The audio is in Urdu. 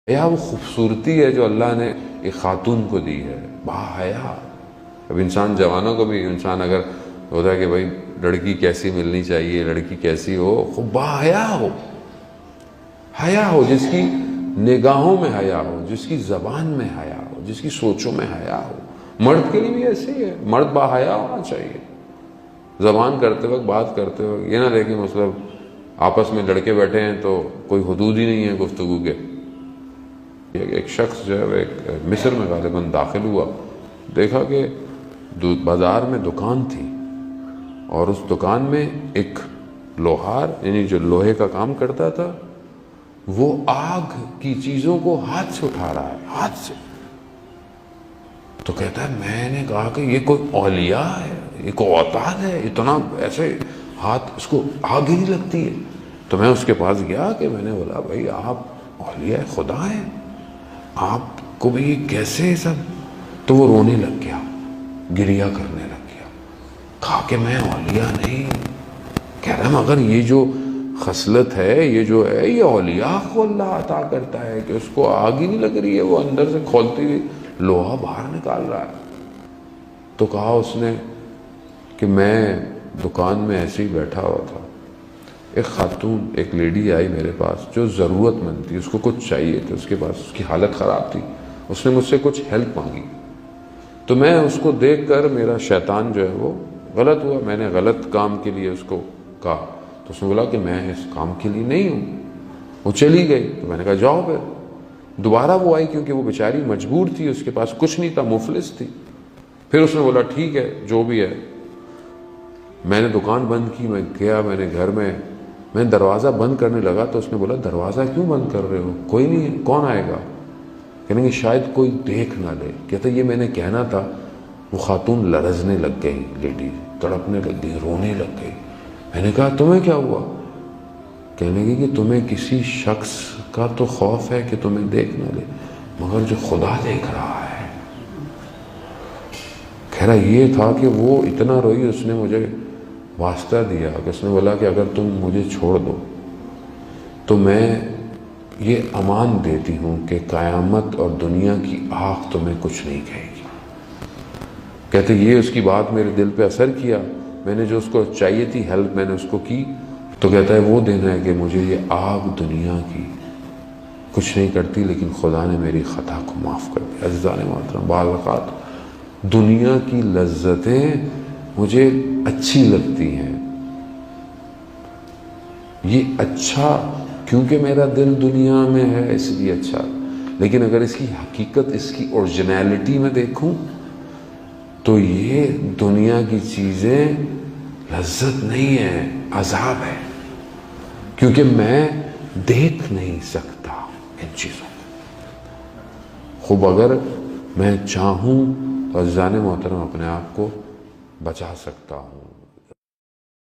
حیا وہ خوبصورتی ہے جو اللہ نے ایک خاتون کو دی ہے، باحیا۔ اب انسان جوانوں کو بھی انسان اگر ہوتا ہے کہ بھائی لڑکی کیسی ملنی چاہیے، لڑکی کیسی ہو، خوب باحیا ہو، حیا ہو، جس کی نگاہوں میں حیا ہو، جس کی زبان میں حیا ہو، جس کی سوچوں میں حیا ہو۔ مرد کے لیے بھی ایسے ہی ہے، مرد باحیا ہونا چاہیے، زبان کرتے وقت، بات کرتے وقت یہ نہ دیکھیں مطلب آپس میں لڑکے بیٹھے ہیں تو کوئی حدود ہی نہیں ہے گفتگو کے۔ ایک شخص جو ہے ایک مصر میں غالباً داخل ہوا، دیکھا کہ بازار میں دکان تھی اور اس دکان میں ایک لوہار، یعنی جو لوہے کا کام کرتا تھا، وہ آگ کی چیزوں کو ہاتھ سے اٹھا رہا ہے، ہاتھ سے۔ تو کہتا ہے میں نے کہا کہ یہ کوئی اولیاء ہے، یہ کوئی اوتاد ہے، اتنا ایسے ہاتھ، اس کو آگ ہی نہیں لگتی ہے۔ تو میں اس کے پاس گیا کہ میں نے بولا بھائی آپ اولیاء خدا ہیں، آپ کو بھی یہ کیسے سب؟ تو وہ رونے لگ گیا، گریہ کرنے لگ گیا، کہا کہ میں اولیاء نہیں۔ کہہ رہا مگر یہ جو خصلت ہے، یہ جو ہے، یہ اولیاء کو اللہ عطا کرتا ہے کہ اس کو آگ ہی نہیں لگ رہی ہے، وہ اندر سے کھولتی ہوئی لوہا باہر نکال رہا ہے۔ تو کہا اس نے کہ میں دکان میں ایسے ہی بیٹھا ہوا تھا، ایک خاتون، ایک لیڈی آئی میرے پاس جو ضرورت مند تھی، اس کو کچھ چاہیے تھا، اس کے پاس، اس کی حالت خراب تھی، اس نے مجھ سے کچھ ہیلپ مانگی۔ تو میں اس کو دیکھ کر میرا شیطان جو ہے وہ غلط ہوا، میں نے غلط کام کے لیے اس کو کہا۔ تو اس نے بولا کہ میں اس کام کے لیے نہیں ہوں۔ وہ چلی گئی، تو میں نے کہا جاؤ پھر۔ دوبارہ وہ آئی کیونکہ وہ بیچاری مجبور تھی، اس کے پاس کچھ نہیں تھا، مفلس تھی۔ پھر اس نے بولا ٹھیک ہے جو بھی ہے۔ میں نے دکان بند کی، میں گیا، میں نے گھر میں دروازہ بند کرنے لگا تو اس نے بولا دروازہ کیوں بند کر رہے ہو؟ کوئی نہیں ہے، کون آئے گا؟ کہنے کہ شاید کوئی دیکھ نہ لے۔ کہتا یہ میں نے کہنا تھا۔ وہ خاتون لرزنے لگ گئی، لیڈی تڑپنے لگ گئی، رونے لگ گئی۔ میں نے کہا تمہیں کیا ہوا؟ کہنے کی کہ تمہیں کسی شخص کا تو خوف ہے کہ تمہیں دیکھ نہ لے، مگر جو خدا دیکھ رہا ہے۔ کہہ رہا یہ تھا کہ وہ اتنا روئی، اس نے مجھے واسطہ دیا کہ اس نے بولا کہ اگر تم مجھے چھوڑ دو تو میں یہ امان دیتی ہوں کہ قیامت اور دنیا کی آنکھ تمہیں کچھ نہیں کہے گی۔ کہتے یہ اس کی بات میرے دل پہ اثر کیا، میں نے جو اس کو چاہیے تھی ہیلپ میں نے اس کو کی۔ تو کہتا ہے وہ دن ہے کہ مجھے یہ آگ دنیا کی کچھ نہیں کرتی، لیکن خدا نے میری خطا کو معاف کر دیا۔ عزیزان محترم، بعض اوقات دنیا کی لذتیں مجھے اچھی لگتی ہیں، یہ اچھا کیونکہ میرا دل دنیا میں ہے اس لیے اچھا، لیکن اگر اس کی حقیقت، اس کی اوریجنلٹی میں دیکھوں تو یہ دنیا کی چیزیں لذت نہیں ہے، عذاب ہے، کیونکہ میں دیکھ نہیں سکتا ان چیزوں کو۔ خوب اگر میں چاہوں تو عزیزان محترم اپنے آپ کو بچا سکتا ہوں۔